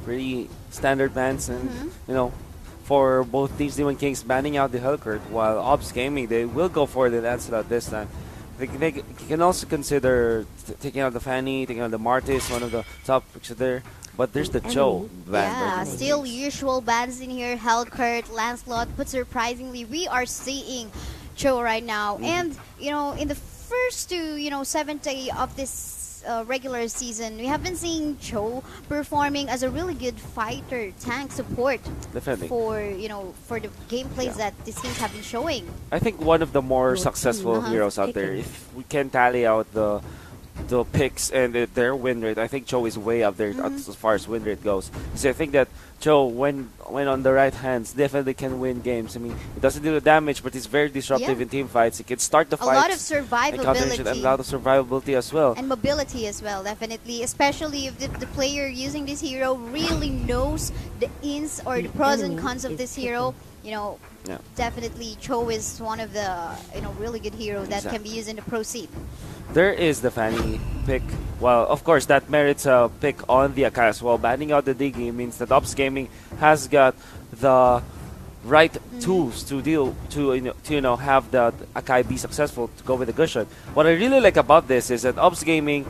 pretty standard bans, and you know, for both teams, Demon Kings banning out the Hellcurt, while Obs Gaming, they will go for the Lancelot this time. They can also consider taking out the Fanny, taking out the Martis, one of the top picks there. But there's the Cho ban. Yeah, still usual bans in here. Hellcurt, Lancelot, but surprisingly, we are seeing Cho right now. And, you know, in the first 7th day of this regular season, we have been seeing Cho performing as a really good fighter, tank support. Definitely. For the gameplays that these teams have been showing. I think one of the more successful heroes out there, if we can tally out the picks and their win rate, I think Cho is way up there as far as win rate goes. So I think that Cho, when on the right hands, definitely can win games. I mean, it doesn't do the damage, but it's very disruptive in team fights. It can start the fights. A lot of survivability. And a lot of survivability as well. And mobility as well, definitely. Especially if the player using this hero really knows the ins or the pros and cons of this hero. Definitely Cho is one of the really good hero that can be used in the pro scene. There is the Fanny pick. Well, of course, that merits a pick on the Akai as well. Banning out the Diggy means that Ops Gaming has got the right tools to have the Akai be successful to go with the Gushon. What I really like about this is that Ops Gaming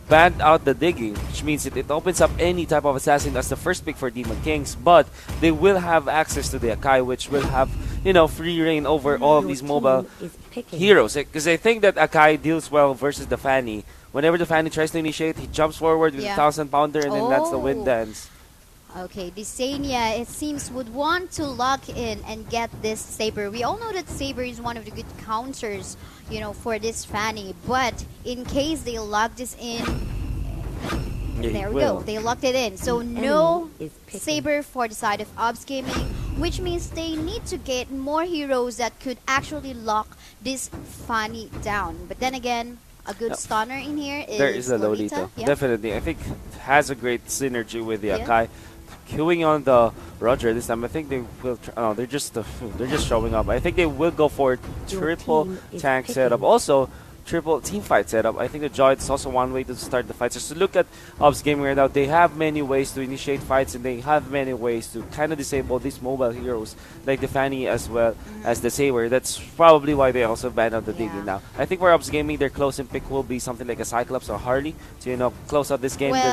banned out the digging, which means it opens up any type of assassin as the first pick for Demon Kings, but they will have access to the Akai, which will have free reign over all of these mobile heroes. Because I think that Akai deals well versus the Fanny. Whenever the Fanny tries to initiate, he jumps forward with a 1,000-pounder, and then that's the wind dance. Okay, Desania, it seems, would want to lock in and get this Saber. We all know that Saber is one of the good counters, for this Fanny. But in case they lock this in, there we go. They locked it in. So no Saber for the side of Obs Gaming, which means they need to get more heroes that could actually lock this Fanny down. But then again, a good stunner in here is there is a Lolita. Definitely. I think it has a great synergy with the Akai. Queuing on the Roger this time, I think they will. They're just showing up. I think they will go for triple tank setup. Also, triple team fight setup. I think the Joy is also one way to start the fights. Just to look at Ops Gaming right now, they have many ways to initiate fights, and they have many ways to kind of disable these mobile heroes like the Fanny as well as the Saber. That's probably why they also banned out the digging now. I think for Ops Gaming, their close-in pick will be something like a Cyclops or Harley to close out this game because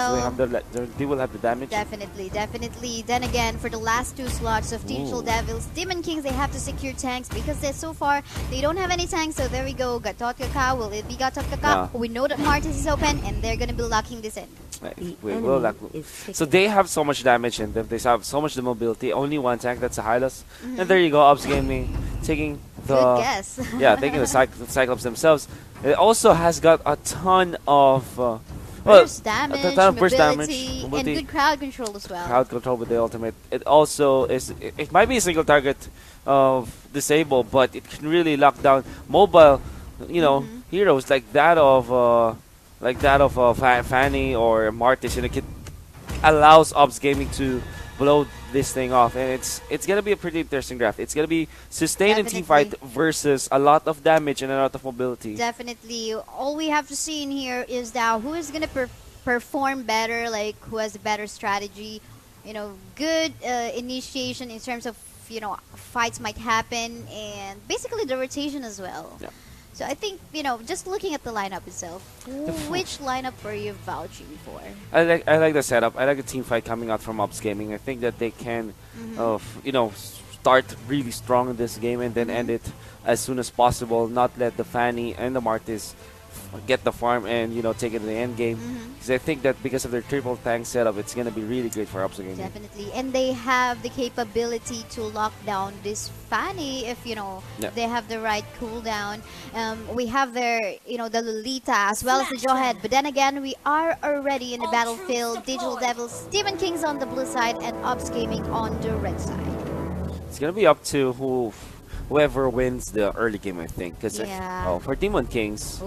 they will have the damage. Definitely. Then again, for the last 2 slots of Digital Devils, Demon Kings, they have to secure tanks because so far they don't have any tanks. So there we go. Gatot Kakao. Will it be Gatot Kakao? We know that Martis is open, and they're gonna be locking this in. So they have so much damage in them. They have so much mobility. Only one tank. That's a Hylas. And there you go. Ops Gaming taking the good guess. taking the Cyclops themselves. It also has got a ton of burst damage, mobility, and good crowd control as well. Crowd control with the ultimate. It also is. It might be a single target of disable, but it can really lock down mobile. Heroes like that of Fanny or Martis. It allows Ops Gaming to blow this thing off, and it's gonna be a pretty interesting draft. It's gonna be sustained in team fight versus a lot of damage and a lot of mobility. Definitely. All we have to see in here is that who is gonna perform better, like who has a better strategy, good initiation in terms of fights might happen, and basically the rotation as well. Yeah. So I think, just looking at the lineup itself, which lineup are you vouching for? I like the setup. I like the team fight coming out from Ops Gaming. I think that they can, start really strong in this game and then end it as soon as possible. Not let the Fanny and the Martis get the farm and take it to the end game. Because I think that because of their triple tank setup, it's gonna be really great for Ops Gaming. Definitely, and they have the capability to lock down this Fanny if they have the right cooldown. We have their the Lolita as well as the Jawhead. But then again, we are already in the battlefield. Digital Devils, Demon Kings on the blue side, and Ops Gaming on the red side. It's gonna be up to whoever wins the early game, I think. Because for Demon Kings,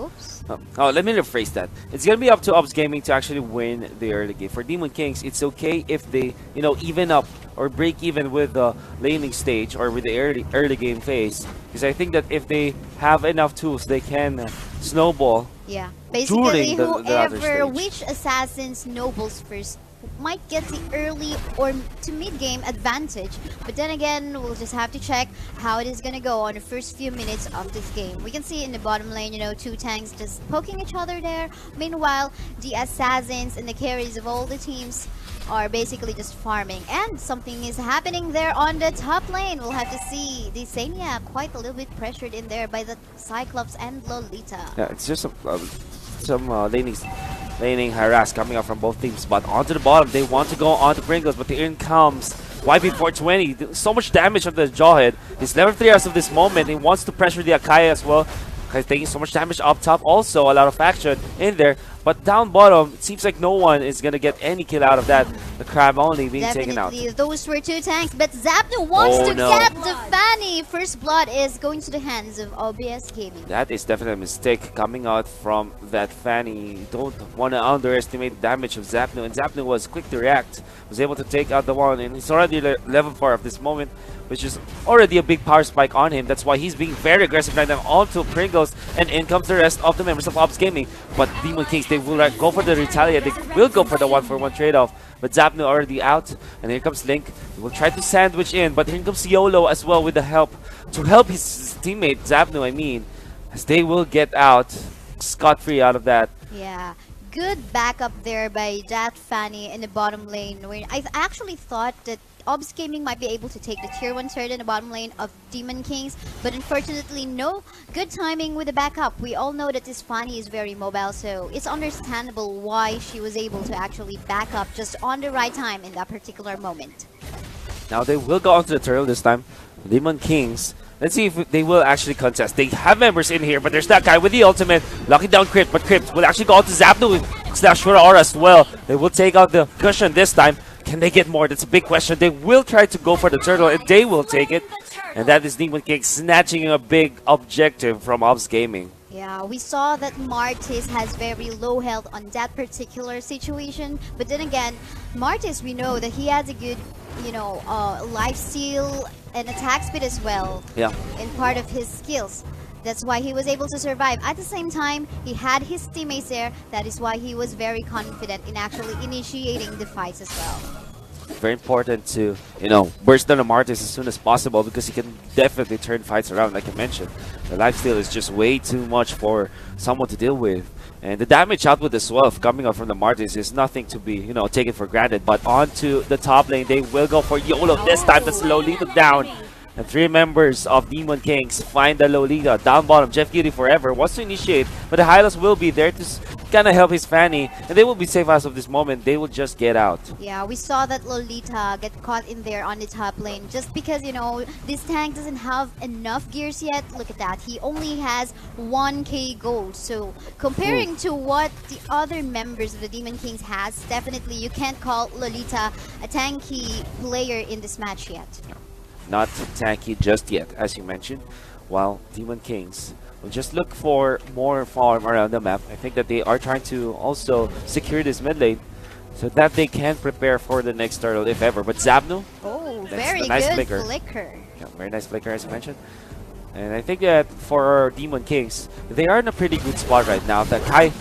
let me rephrase that. It's gonna be up to Ops Gaming to actually win the early game. For Demon Kings, it's okay if they even up or break even with the laning stage or with the early game phase. Because I think that if they have enough tools, they can snowball. Yeah, basically whoever which assassin snowballs first might get the early or to mid-game advantage. But then again, we'll just have to check how it is gonna go on the first few minutes of this game. We can see in the bottom lane, you know, two tanks just poking each other there. Meanwhile, the assassins and the carries of all the teams are basically just farming, and something is happening there on the top lane. We'll have to see the Senia quite a little bit pressured in there by the Cyclops and Lolita. Yeah, it's just some laning harass coming out from both teams. But onto the bottom, they want to go on to Pringles, but in comes YP420. So much damage on the Jawhead. He's level 3 as of this moment. He wants to pressure the Akai as well. Akai's taking so much damage up top. Also, a lot of action in there. But down bottom, it seems like no one is going to get any kill out of that. The Crab only being taken out. Definitely, those were two tanks, but Zapnu wants to get the Fanny. First blood is going to the hands of OBS Gaming. That is definitely a mistake coming out from that Fanny. You don't want to underestimate the damage of Zapnu. And Zapnu was quick to react, was able to take out the one, and he's already level 4 of this moment, which is already a big power spike on him. That's why he's being very aggressive right now onto Pringles, and in comes the rest of the members of Ops Gaming. But Demon Kings, they will go for the retaliate. They will go for the 1-for-1 trade-off. But Zapnu already out, and here comes Link. He will try to sandwich in, but here comes YOLO as well with the help to help his teammate Zapnu, I mean, as they will get out scot-free out of that. Yeah. Good backup there by that Fanny in the bottom lane. Where I actually thought that Obs Gaming might be able to take the tier 1 turret in the bottom lane of Demon Kings, but unfortunately no good timing with the backup. We all know that this Fanny is very mobile, so it's understandable why she was able to actually back up just on the right time in that particular moment. Now they will go onto the turtle this time. Demon Kings. Let's see if they will actually contest. They have members in here, but there's that guy with the ultimate. Locking down Crypt, but Crypt will actually go on to Zapnu with Slash Aura as well. They will take out the cushion this time. Can they get more? That's a big question. They will try to go for the turtle, and they will take it. And that is Demon King snatching a big objective from Ops Gaming. Yeah, we saw that Martis has very low health on that particular situation. But then again, Martis, we know that he has a good, you know, life steal and attack speed as well. Yeah. In part of his skills. That's why he was able to survive. At the same time, he had his teammates there. That is why he was very confident in actually initiating the fights as well. Very important to, you know, burst down the Martis as soon as possible, because he can definitely turn fights around, like I mentioned. The lifesteal is just way too much for someone to deal with. And the damage output as well coming out from the Martis is nothing to be, you know, taken for granted. But onto the top lane, they will go for YOLO this time to slow Lolita down. And 3 members of Demon Kings find the Lolita. Down bottom, Jeff Cutie forever wants to initiate, but the Hylos will be there to kind of help his Fanny. And they will be safe as of this moment. They will just get out. Yeah, we saw that Lolita get caught in there on the top lane. Just because, you know, this tank doesn't have enough gears yet. Look at that. He only has 1k gold. So, comparing to what the other members of the Demon Kings has, definitely you can't call Lolita a tanky player in this match yet. Not tanky just yet, as you mentioned. While Demon Kings will just look for more farm around the map. I think that they are trying to also secure this mid lane so that they can prepare for the next turtle if ever. But Zapnu, oh, that's very a nice good flicker. Yeah, very nice flicker, as you mentioned. And I think that for Demon Kings, they are in a pretty good spot right now. That Kai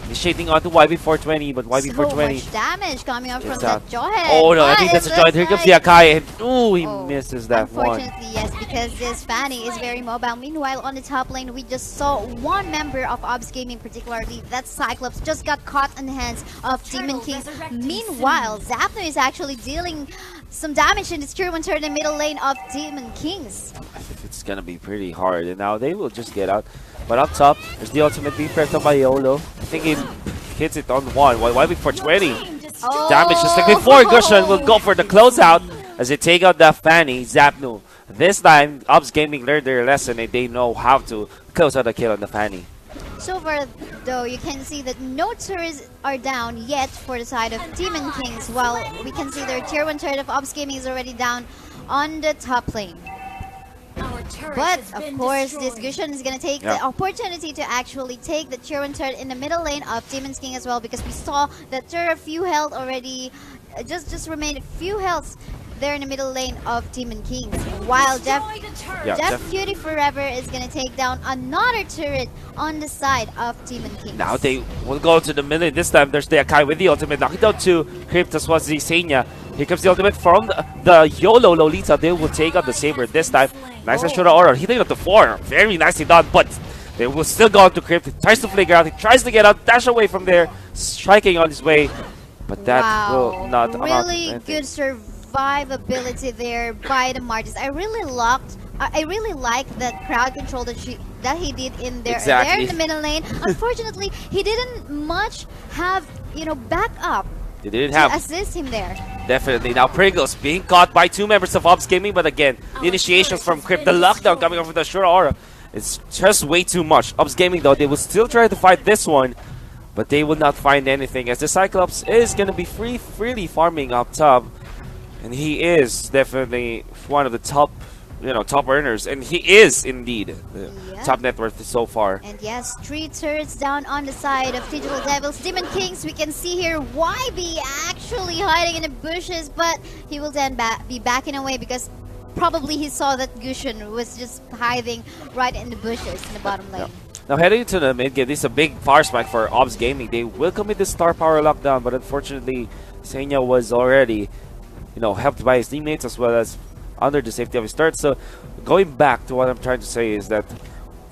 initiating onto YB420, but YB420... So much damage coming out from that Jawhead. Oh no, I think that's a Jawhead. Here comes the Akai, and ooh, he misses that one. Unfortunately, yes, because this Fanny is very mobile. Meanwhile, on the top lane, we just saw one member of Obs Gaming, particularly that Cyclops, just got caught in the hands of Demon Kings. Meanwhile, Zapnu is actually dealing some damage in this tier 1 turret in the middle lane of Demon Kings. I think it's gonna be pretty hard, and now they will just get out. But up top, there's the ultimate being pressed up by YOLO. I think he hits it on one. YB420. Oh. Damage just like before. Gushan will go for the closeout as they take out the Fanny, Zapnu. This time, Ops Gaming learned their lesson and they know how to close out the kill on the Fanny. So far, though, you can see that no turrets are down yet for the side of Demon Kings, while we can see their tier 1 turret of Ops Gaming is already down on the top lane. But, of course, this Gushan is going to take the opportunity to actually take the tier 1 turret in the middle lane of Demon's King as well, because we saw that there are few health already, just remained a few health there in the middle lane of Demon Kings. While Jeff Cutie Forever is going to take down another turret on the side of Demon Kings. Now they will go to the middle. This time there's the Akai with the ultimate. Knocking down 2. Crypt as well as the Senya. Here comes the ultimate from the YOLO Lolita. They will take out the Saber this time. Nice Ashura Aura. Hitting up the 4. Very nicely done, but they will still go to Crypt. He tries to flicker out. He tries to get out. Dash away from there. Striking on his way. But that will not amount to anything. Good survivability there by the Martis. I really like that crowd control that he did in there. Exactly. There in the middle lane. Unfortunately, he didn't much have backup. They didn't have assist him there. Definitely. Now Pringles being caught by 2 members of Ops Gaming, but again, the initiations from Crypt, the lockdown coming off with the Shura Aura. It's just way too much. Ops Gaming though, they will still try to fight this one, but they will not find anything as the Cyclops is gonna be freely farming up top. And he is definitely one of the top earners, and he is indeed the top net worth so far. And yes, 3 turrets down on the side of Digital Devils. Demon Kings, we can see here YB actually hiding in the bushes, but he will then be backing away because probably he saw that Gushin was just hiding right in the bushes in the bottom lane. Now heading to the mid game, this is a big power spike for Ops Gaming. They will commit the star power lockdown, but unfortunately, Senya was already helped by his teammates as well as under the safety of his turret. So going back to what I'm trying to say is that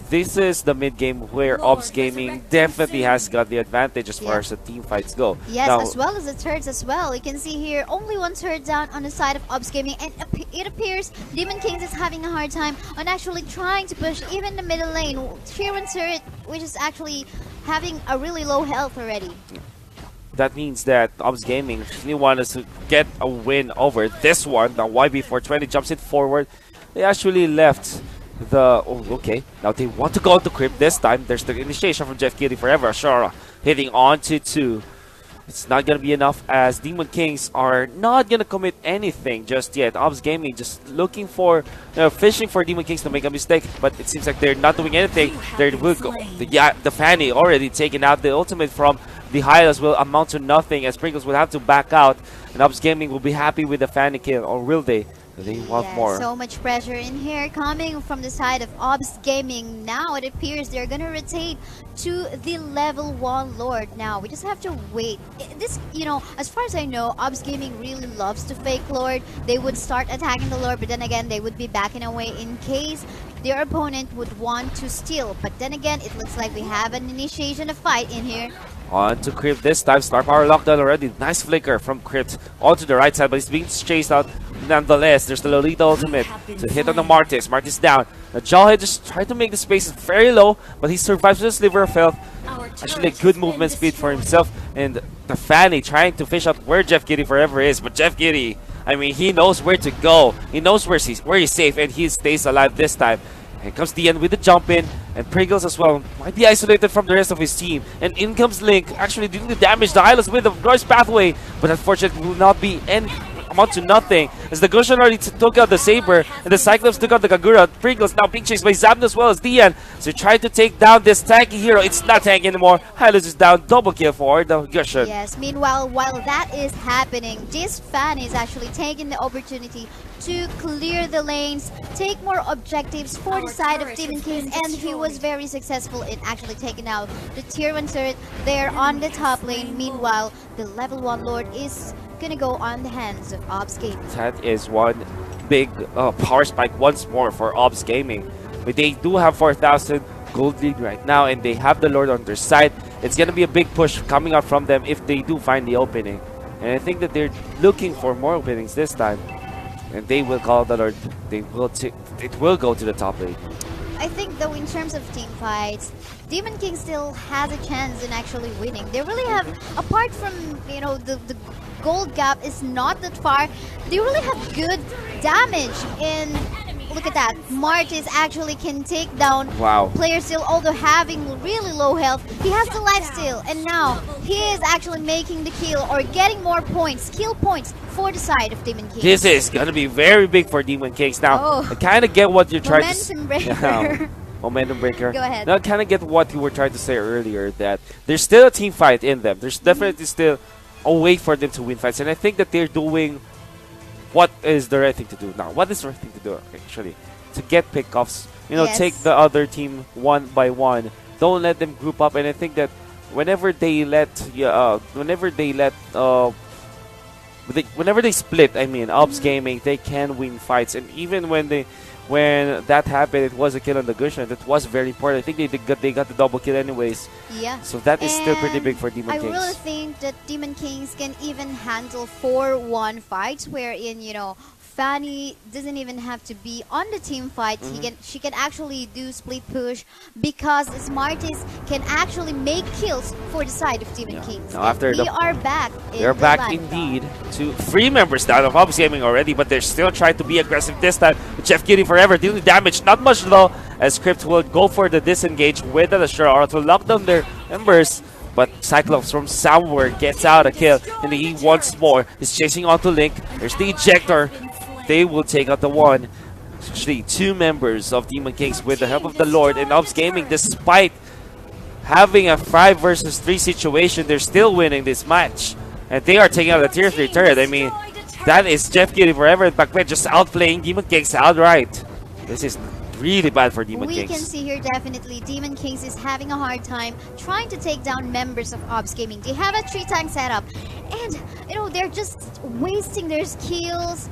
this is the mid game where Ops Gaming definitely has got the advantage as far as the team fights go. Yes, now, as well as the turrets as well. You can see here only 1 turret down on the side of Ops Gaming, and it appears Demon Kings is having a hard time on actually trying to push even the middle lane. Tier 1 turret, which is actually having a really low health already. That means that Ops Gaming really want us to get a win over this one. Now YB420 jumps it forward. They actually left the... Oh, okay. Now they want to go to Crypt this time. There's the initiation from Jeff Kitty Forever. Ashura hitting on to 2. It's not going to be enough as Demon Kings are not going to commit anything just yet. Ops Gaming just looking for, fishing for Demon Kings to make a mistake, but it seems like they're not doing anything. They will go. The Fanny already taken out. The ultimate from the Hylas will amount to nothing as Pringles will have to back out, and Ops Gaming will be happy with the Fanny kill, or will they? They want more. So much pressure in here coming from the side of Ops Gaming. Now it appears they're gonna rotate to the level 1 Lord. Now we just have to wait. This, as far as I know, Ops Gaming really loves to fake Lord. They would start attacking the Lord, but then again they would be backing away in case their opponent would want to steal. But then again, it looks like we have an initiation of fight in here. On to Crypt this time. Star power lockdown already. Nice flicker from Crypt onto the right side, but he's being chased out nonetheless. There's the Lolita ultimate to hit on the Martis. Martis down. The Jawhead just tried to make the space very low, but he survives with a sliver of health. Actually a good movement speed for himself. And the Fanny trying to fish out where Jeff Kitty Forever is, but Jeff Kitty, I mean, he knows where to go. He knows where he's safe, and he stays alive this time. And comes Dian with the jump in, and Pringles as well might be isolated from the rest of his team. And in comes Link, actually doing the damage to Hylas with the North Pathway, but unfortunately will not be amount to nothing as the Gushan already took out the Saber, and the Cyclops took out the Kagura. Pringles now being chased by Zapna as well as Dian. So trying to take down this tanky hero. It's not tanky anymore. Hylas is down. Double kill for the Gushan. Yes, meanwhile, while that is happening, this fan is actually taking the opportunity to clear the lanes, take more objectives for the side of Demon Kings, and he was very successful in actually taking out the tier 1 turret there on the top lane. Meanwhile, the level 1 Lord is gonna go on the hands of Ops Gaming. That is one big power spike once more for Ops Gaming. But they do have 4,000 gold lead right now, and they have the Lord on their side. It's gonna be a big push coming out from them if they do find the opening. And I think that they're looking for more openings this time. And they will call the Lord. It will go to the top lane. I think though in terms of team fights, Demon King still has a chance in actually winning. They really have, apart from the gold gap is not that far, they really have good damage in. Look at that. Martis actually can take down players still, although having really low health. He has the life steal, and now he is actually making the kill or getting more points, kill points for the side of Demon Kings. This is going to be very big for Demon Kings. Now, I kind of get what you're trying to say. Momentum breaker. Momentum breaker. Go ahead. Now, I kind of get what you were trying to say earlier, that there's still a team fight in them. There's definitely still a way for them to win fights, and I think that they're doing what is the right thing to do now? What is the right thing to do actually? To get pickoffs, you know, take Yes. the other team one by one. Don't let them group up. And I think that whenever they let, whenever they split, I mean, Ops Gaming, they can win fights. And even when that happened, it was a kill on the Gushon. That was very important. I think they got the double kill anyways. Yeah. So that is still pretty And big for Demon I Kings. really think that Demon Kings can even handle 4-1 fights wherein, Fanny doesn't even have to be on the team fight. She can actually do split push because Smarties can actually make kills for the side of Demon Kings. Now after we are back. They're back indeed to 3 members down of Ops Gaming already, but they're still trying to be aggressive this time. With Jeff Kitty forever dealing damage, not much though, as Crypt will go for the disengage with the Ashura Aura to lock down their members. But Cyclops from somewhere gets out a kill, and he once more is chasing onto Link. There's the ejector. They will take out the one. Actually, 2 members of Demon Kings with the help of the Lord and Ops Gaming, despite having a 5 versus 3 situation, they're still winning this match. And they are taking out a tier 3 turret. I mean, that is Jeff Kitty forever and Backman just outplaying Demon Kings outright. This is really bad for Demon Kings. We can see here definitely Demon Kings is having a hard time trying to take down members of Ops Gaming. They have a 3-tank setup and they're just wasting their skills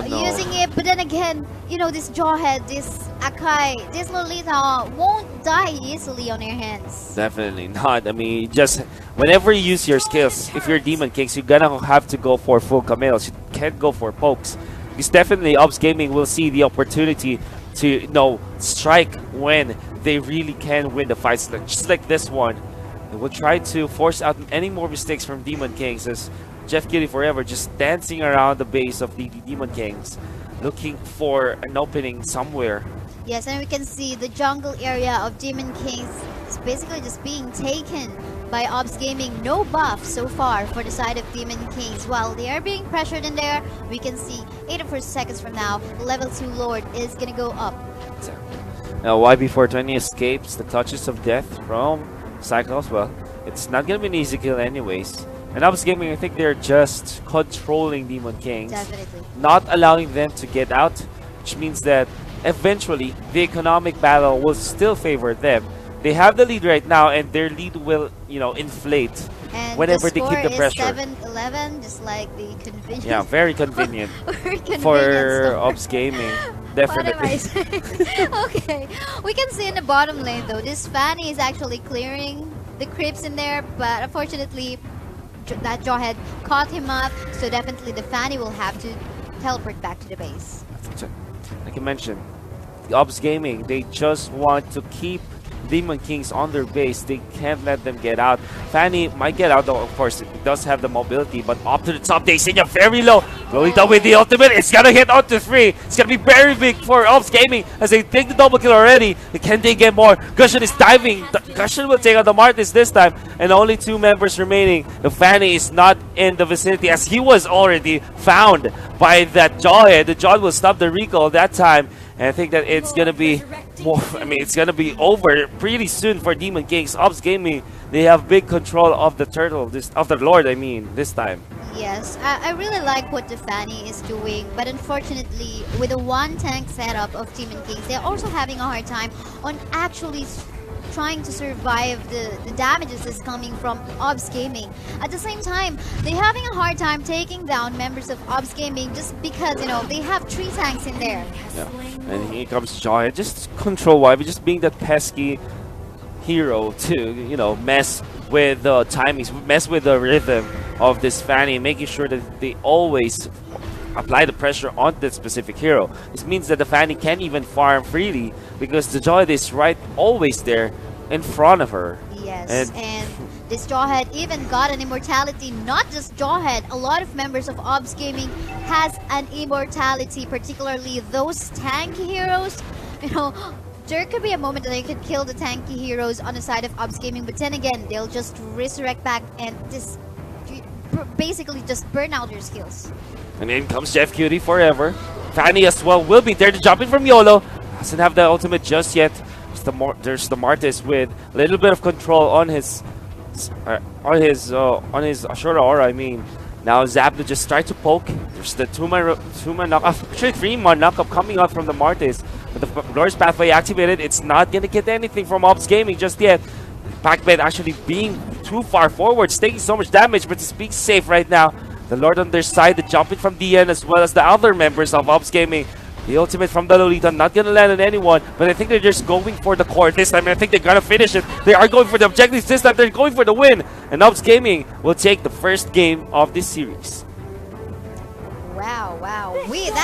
using it, but then again, this Jawhead, this Akai, this Lolita won't die easily on your hands. Definitely not. I mean, just whenever you use your skills, if you're Demon Kings, you're gonna have to go for full Camille's. You can't go for pokes. Because definitely Ops Gaming will see the opportunity to strike when they really can win the fights, just like this one. They will try to force out any more mistakes from Demon Kings as Jeff Kitty forever just dancing around the base of the Demon Kings, looking for an opening somewhere. Yes, and we can see the jungle area of Demon Kings is basically just being taken by Ops Gaming. No buff so far for the side of Demon Kings. While they are being pressured in there, we can see 84 seconds from now, level 2 Lord is gonna go up. Now YB420 escapes the clutches of death from Cyclops. Well, it's not gonna be an easy kill anyways. And Ops Gaming, I think they're just controlling Demon Kings. Definitely. Not allowing them to get out, which means that eventually the economic battle will still favor them. They have the lead right now, and their lead will, inflate And whenever the they keep the score pressure. is 7-11, just like the convenience. Yeah, very convenient Very convenient for score. Ops Gaming. What am I Definitely. saying? Okay, we can see in the bottom lane though, this Fanny is actually clearing the creeps in there, but unfortunately that Jawhead caught him up, so definitely the Fanny will have to teleport back to the base. Like you mentioned, the Ops Gaming, they just want to keep Demon Kings on their base. They can't let them get out. Fanny might get out though, of course. It does have the mobility, but up to the top, they send you very low. Lolita with the ultimate. It's gonna hit onto 3. It's gonna be very big for Ops Gaming as they take the double kill already. Can they get more? Gushon is diving. Gushon will take out the Martis this time, and only 2 members remaining. The Fanny is not in the vicinity as he was already found by that Jawhead. The Jawhead will stop the recall that time. And I think that it's gonna be more. I mean, it's gonna be over pretty soon for Demon Kings. Ops Gaming, they have big control of the turtle, of the Lord. I mean, this time. Yes, I really like what the Fanny is doing, but unfortunately, with the 1-tank setup of Demon Kings, they're also having a hard time on actually trying to survive the damages that's coming from Ops Gaming. At the same time, they're having a hard time taking down members of Ops Gaming just because, they have 3 tanks in there. Yeah. And here comes Joy. Just control YB, just being that pesky hero to, mess with the timings, mess with the rhythm of this Fanny, making sure that they always apply the pressure on that specific hero. This means that the Fanny can't even farm freely because the Joy is right always there in front of her. Yes, and this Jawhead even got an immortality. Not just Jawhead, a lot of members of Ops Gaming has an immortality, particularly those tanky heroes. There could be a moment that they could kill the tanky heroes on the side of Ops Gaming, but then again, they'll just resurrect back and basically just burn out your skills. And in comes Jeff Cutie forever. Fanny as well will be there to jump in from YOLO. Doesn't have the ultimate just yet. There's the Martis with a little bit of control on his Ashura Aura. I mean, Now Zapdo just tried to poke. There's the two-man knockup, actually 3-man knockup coming out from the Martis. But the Glorious Pathway activated. It's not gonna get anything from Ops Gaming just yet. Pac-Man actually being too far forward, taking so much damage, but it's being safe right now. The Lord on their side, the jumping from DN as well as the other members of Ops Gaming. The ultimate from the Lolita, not gonna land on anyone, but I think they're just going for the core this time, and I think they're gonna finish it. They are going for the objectives this time, they're going for the win, and Ops Gaming will take the first game of this series. Wow, wow. That